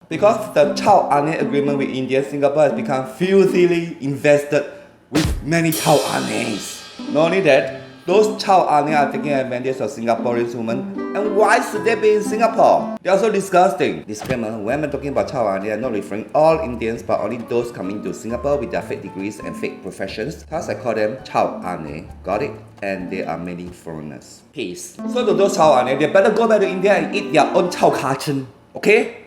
Because the Chao Ane agreement with India, Singapore has become filthily invested with many Chao Anes. Not only that, those Chao Ane are taking advantage of Singaporean women. And why should they be in Singapore? They're also disgusting. Disclaimer, when I'm talking about Chao Ane, I'm not referring all Indians, but only those coming to Singapore with their fake degrees and fake professions. Thus, I call them Chao Ane. Got it? And they are many foreigners. Peace. So to those Chao Ane, they better go back to India and eat their own Chao Kacang. Okay?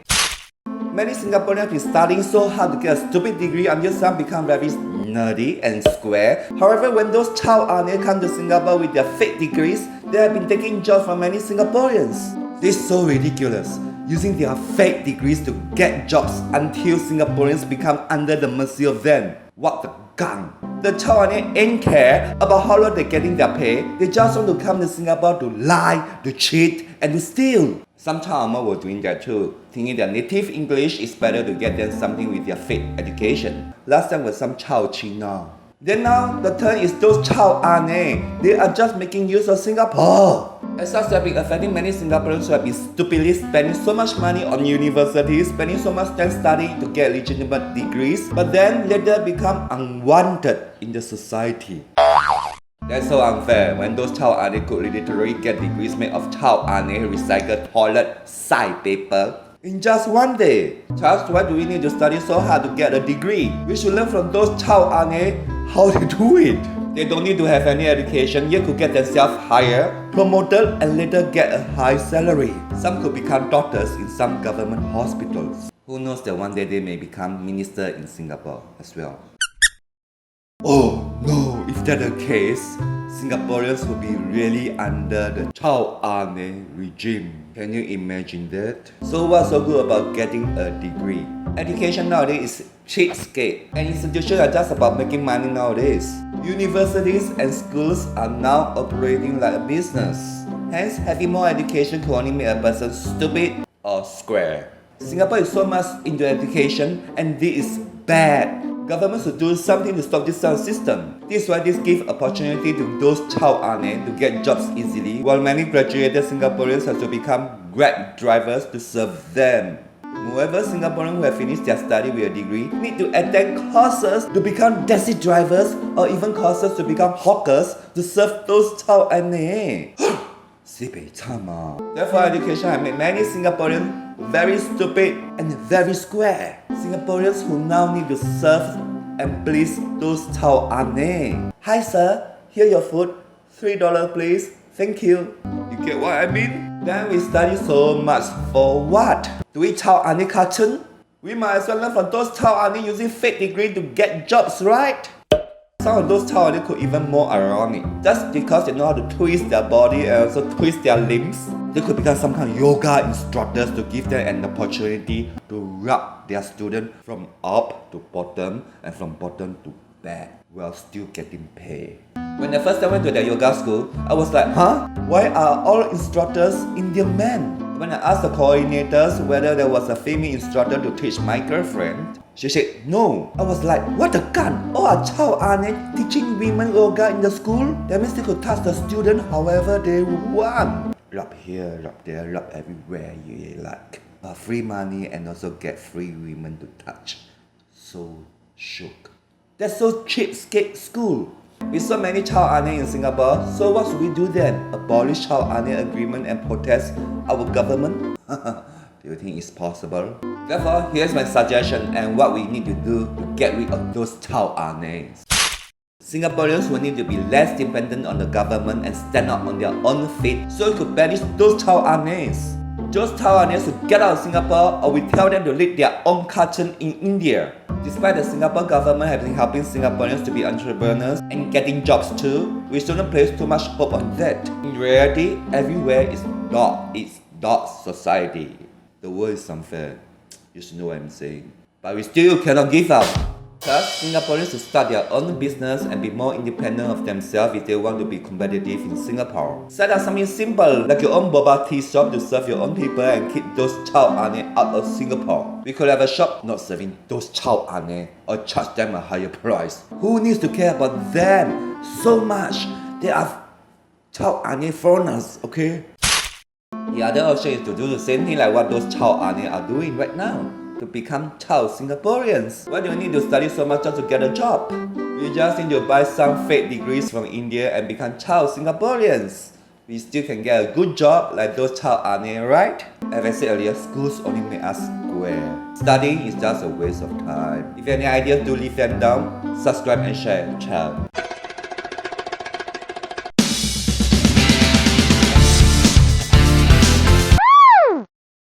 Many Singaporeans have been studying so hard to get a stupid degree until some become very nerdy and square. However, when those Chao Ane come to Singapore with their fake degrees, they have been taking jobs from many Singaporeans. This is so ridiculous, using their fake degrees to get jobs until Singaporeans become under the mercy of them. What the gun? The Chao Ane ain't care about how long they're getting their pay. They just want to come to Singapore to lie, to cheat, and to steal. Some Chao Ane were doing that too, thinking their native English is better to get them something with their fake education. Last time was some Chao China. Then now, the turn is those Chao Ane. They are just making use of Singapore. As such, they have been affecting many Singaporeans who have been stupidly spending so much money on universities, spending so much time studying to get legitimate degrees, but then later become unwanted in the society. That's so unfair when those Chao Ane could literally get degrees made of Chao Ane recycled toilet side paper in just one day. Just why do we need to study so hard to get a degree? We should learn from those Chao Ane how to do it. They don't need to have any education, yet could get themselves hired, promoted, and later get a high salary. Some could become doctors in some government hospitals. Who knows that one day they may become minister in Singapore as well. Oh no, if that's the case, Singaporeans will be really under the Chao Ane regime. Can you imagine that? So what's so good about getting a degree? Education nowadays is cheapskate, and institutions are just about making money nowadays. Universities and schools are now operating like a business. Hence, having more education could only make a person stupid or square. Singapore is so much into education, and this is bad. Government should do something to stop this sound system. This is why this gives opportunity to those Chao Ane to get jobs easily, while many graduated Singaporeans have to become Grab drivers to serve them. Moreover, Singaporeans who have finished their study with a degree need to attend courses to become taxi drivers or even courses to become hawkers to serve those Chao Ane. Therefore, education has made many Singaporeans very stupid and very square. Singaporeans who now need to serve and please those Chao Ane. Hi sir, here your food. $3 please. Thank you. You get what I mean? Then we study so much for what? Do we Chao Ane Kacang? We might as well learn from those Chao Ane using fake degree to get jobs, right? Some of those Chao Ane could even more ironic. Just because they know how to twist their body and also twist their limbs, they could become some kind of yoga instructors to give them an opportunity to rub their student from up to bottom and from bottom to back while still getting paid. When I first time went to the yoga school, I was like, huh? Why are all instructors Indian men? When I asked the coordinators whether there was a female instructor to teach my girlfriend, she said no. I was like, what the gun? All are Chao Ane teaching women yoga in the school? That means they could touch the student however they want. Rub here, rub there, rub everywhere you like. Free money and also get free women to touch. So shook. That's so cheapskate school. With so many Chao Ane in Singapore, so what should we do then? Abolish Chao Ane agreement and protest our government? Do you think it's possible? Therefore, here's my suggestion and what we need to do to get rid of those Chao Anes. Singaporeans will need to be less dependent on the government and stand up on their own feet so we could banish those Chao Anes. Those Chao Anes should get out of Singapore or we tell them to lead their own kacang in India. Despite the Singapore government having helping Singaporeans to be entrepreneurs and getting jobs too, we shouldn't place too much hope on that. In reality, everywhere is dog society. The world is unfair. You should know what I'm saying. But we still cannot give up. Thus, Singaporeans should start their own business and be more independent of themselves if they want to be competitive in Singapore. Set up something simple like your own boba tea shop to serve your own people and keep those Chao Ane out of Singapore. We could have a shop not serving those Chao Ane or charge them a higher price. Who needs to care about them so much? They are Chao Ane foreigners, okay? The other option is to do the same thing like what those Chao Ane are doing right now. to become child Singaporeans. Why do you need to study so much just to get a job? You just need to buy some fake degrees from India and become child Singaporeans. We still can get a good job like those child Ane, right? As I said earlier, schools only make us square. Studying is just a waste of time. If you have any ideas, do leave them down. Subscribe and share. Ciao.